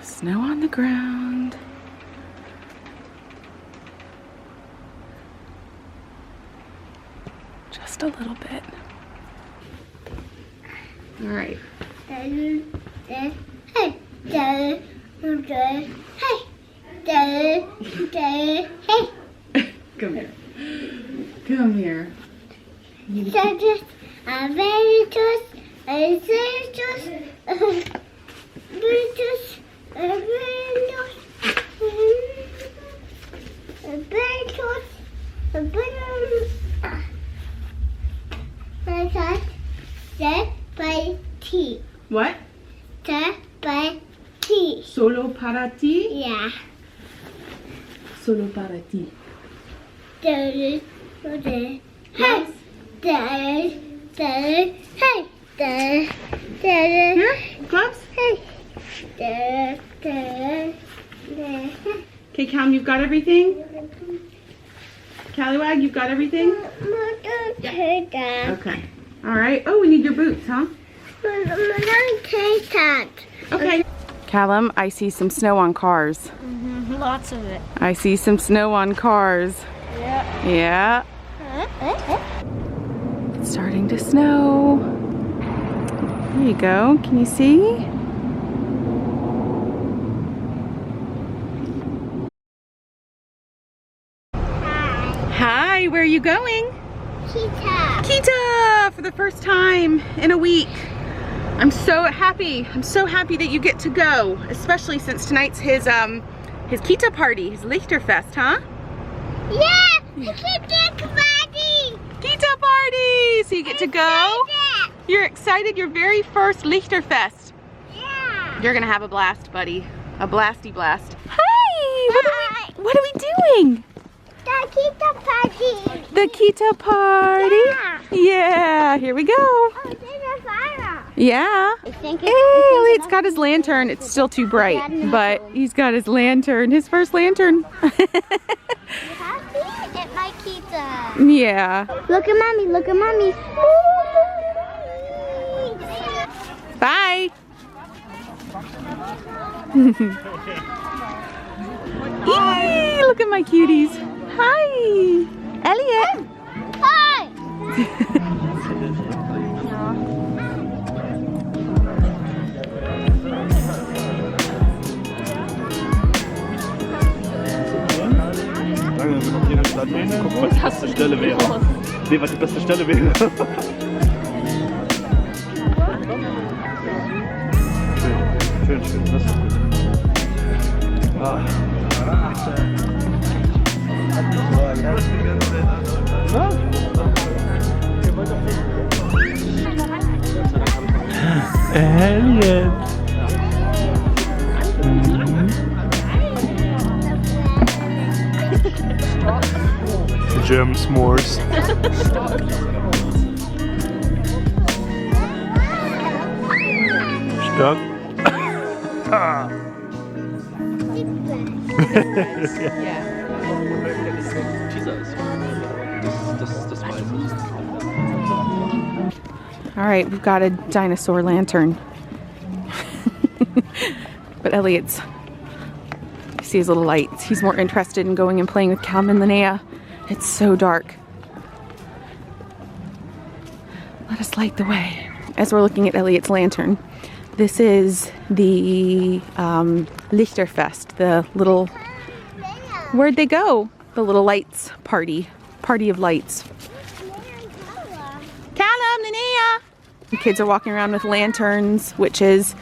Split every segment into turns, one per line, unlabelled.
Snow on the ground. Just a little bit. All right.
Hey.
Come here. Come here. What? Solo para ti?
Yeah.
Solo para ti.
Hey.
Here, gloves. Okay, Callum, you've got everything? Callywag, you've got everything? Okay. All right. Oh, we need your boots, huh? Okay. Callum, I see some snow on cars.
Lots of it.
I see some snow on cars.
Yeah.
Yeah. It's starting to snow. There you go. Can you see? Hi, where are you going?
Kita.
Kita for the first time in a week. I'm so happy. I'm so happy that you get to go, especially since tonight's his Kita party, his Lichterfest, huh?
Yeah, Kita party.
Kita party! So you get to go. You're excited. Your very first Lichterfest.
Yeah.
You're gonna have a blast, buddy. A blasty blast. Hi! What are we doing?
The Kita party.
The Kita party? Yeah, here we go.
Oh, there's a fire.
Yeah.
Hey,
Elliot's got his lantern. It's still too bright, but he's got his lantern, his first lantern.
Happy at my Kita.
Yeah.
Look at mommy, look at mommy.
Bye. Eee, look at my cuties. Hi. Elliot.
Hi.
Je nach Stadt gucken, was die beste Stelle wäre. Nee, was die beste Stelle wäre. Schön, schön, das ist gut. Ah. Alien. German s'mores. Stopp. Ah.
All right, we've got a dinosaur lantern. But Elliot's, you see his little lights. He's more interested in going and playing with Callum and Linnea. It's so dark. Let us light the way as we're looking at Elliot's lantern. This is the Lichterfest, the little, where'd they go? The little lights party of lights. Callum, Linnea! The kids are walking around with lanterns, which is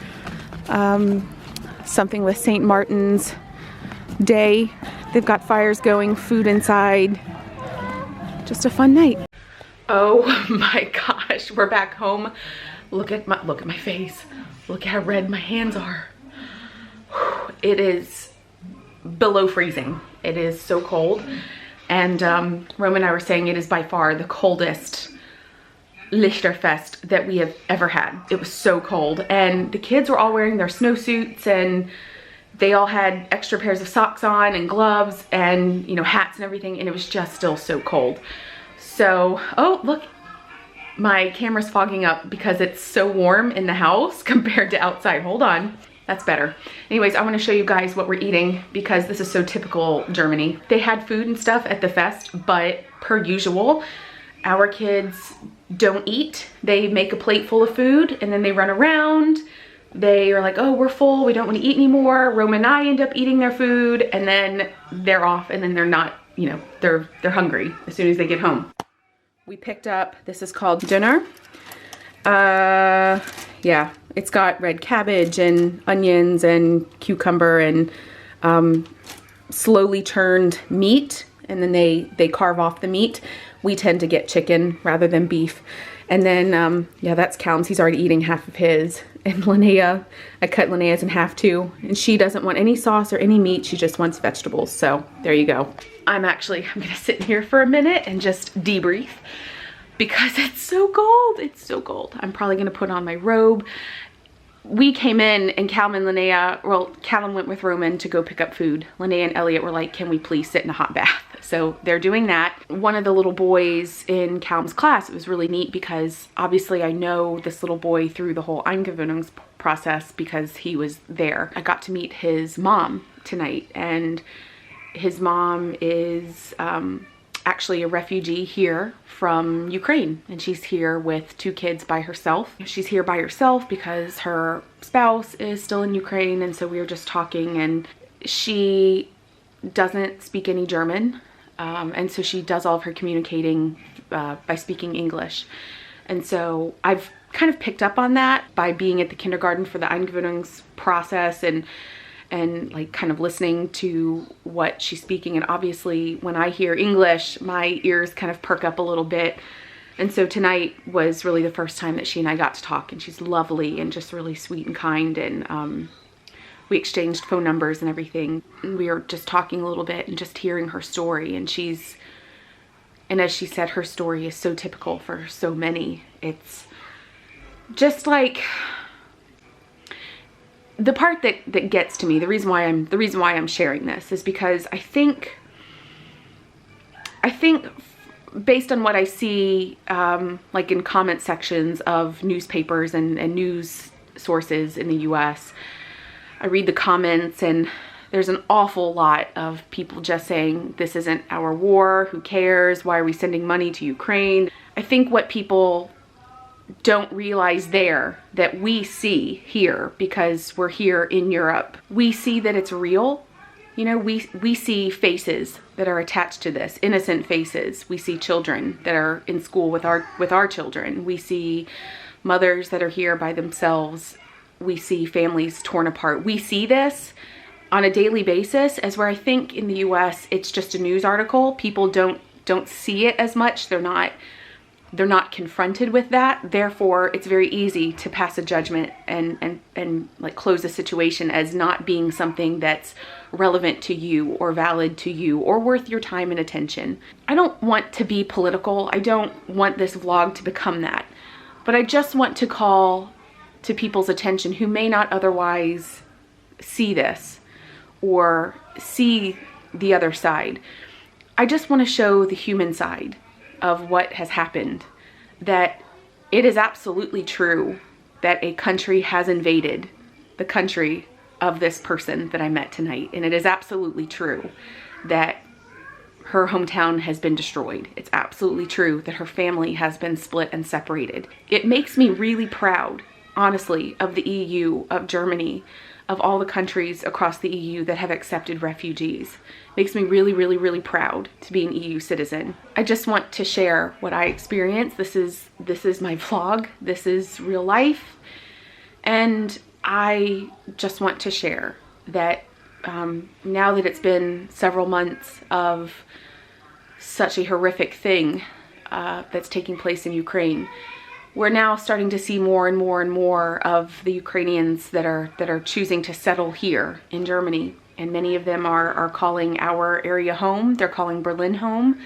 something with St. Martin's Day. They've got fires going, food inside. Just a fun night. Oh my gosh, we're back home. Look at my face. Look how red my hands are. It is below freezing. It is so cold. And Roman and I were saying it is by far the coldest Lichterfest that we have ever had. It was so cold, and the kids were all wearing their snowsuits, and they all had extra pairs of socks on and gloves and, you know, hats and everything, and it was just still so cold. So, oh look, my camera's fogging up because it's so warm in the house compared to outside. Hold on. That's better. Anyways, I want to show you guys what we're eating because this is so typical Germany. They had food and stuff at the fest, but per usual, our kids don't eat. They make a plate full of food and then they run around. They are like, oh, we're full, we don't want to eat anymore. Roma and I end up eating their food and then they're off and then they're not, you know, they're hungry as soon as they get home. We picked up, this is called dinner. Yeah, it's got red cabbage and onions and cucumber and slowly turned meat, and then they carve off the meat. We tend to get chicken rather than beef. And then, yeah, that's Callum's. He's already eating half of his. And Linnea, I cut Linnea's in half too. And she doesn't want any sauce or any meat. She just wants vegetables. So there you go. I'm gonna sit here for a minute and just debrief because it's so cold. It's so cold. I'm probably gonna put on my robe. We came in and Callum and Linnea, well, Callum went with Roman to go pick up food. Linnea and Elliot were like, can we please sit in a hot bath? So they're doing that. One of the little boys in Callum's class, it was really neat because obviously I know this little boy through the whole Eingewöhnungs process because he was there. I got to meet his mom tonight, and his mom is actually a refugee here from Ukraine, and she's here with 2 kids by herself. She's here by herself because her spouse is still in Ukraine, and so we were just talking, and she doesn't speak any German, and so she does all of her communicating by speaking English. And so I've kind of picked up on that by being at the kindergarten for the Eingewöhnungs process and like kind of listening to what she's speaking. And obviously when I hear English, my ears kind of perk up a little bit. And so tonight was really the first time that she and I got to talk, and she's lovely and just really sweet and kind. And we exchanged phone numbers and everything. And we were just talking a little bit and just hearing her story. And as she said, her story is so typical for so many. It's just like, the part that gets to me, the reason why I'm sharing this is because I think based on what I see, like in comment sections of newspapers and news sources in the US, I read the comments and there's an awful lot of people just saying, this isn't our war, who cares, why are we sending money to Ukraine? I think what people don't realize there that we see here, because we're here in Europe, we see that it's real. You know, we see faces that are attached to this, innocent faces. We see children that are in school with our children. We see mothers that are here by themselves. We see families torn apart. We see this on a daily basis, as where I think in the US it's just a news article. People don't see it as much. They're not confronted with that. Therefore, it's very easy to pass a judgment and like close a situation as not being something that's relevant to you or valid to you or worth your time and attention. I don't want to be political. I don't want this vlog to become that. But I just want to call to people's attention who may not otherwise see this or see the other side. I just want to show the human side of what has happened, that it is absolutely true that a country has invaded the country of this person that I met tonight. And it is absolutely true that her hometown has been destroyed. It's absolutely true that her family has been split and separated. It makes me really proud, honestly, of the EU, of Germany, of all the countries across the EU that have accepted refugees. Makes me really, really, really proud to be an EU citizen. I just want to share what I experienced. This is my vlog. This is real life. And I just want to share that now that it's been several months of such a horrific thing that's taking place in Ukraine, we're now starting to see more and more and more of the Ukrainians that are choosing to settle here in Germany. And many of them are calling our area home. They're calling Berlin home.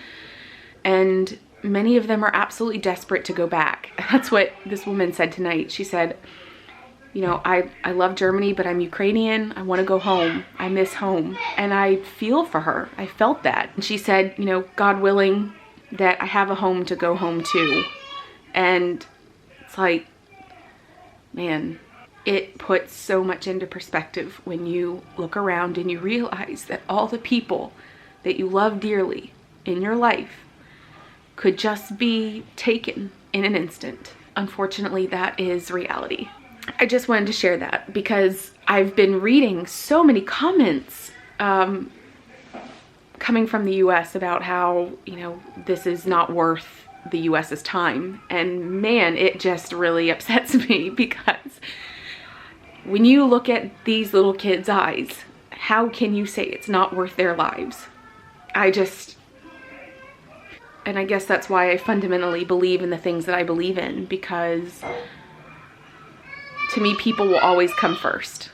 And many of them are absolutely desperate to go back. That's what this woman said tonight. She said, you know, I love Germany, but I'm Ukrainian. I want to go home. I miss home. And I feel for her. I felt that. And she said, you know, God willing, that I have a home to go home to. And it's like, man, it puts so much into perspective when you look around and you realize that all the people that you love dearly in your life could just be taken in an instant. Unfortunately, that is reality. I just wanted to share that because I've been reading so many comments coming from the US about how, you know, this is not worth the US's time. And man, it just really upsets me because when you look at these little kids' eyes, how can you say it's not worth their lives? And I guess that's why I fundamentally believe in the things that I believe in, because to me, people will always come first.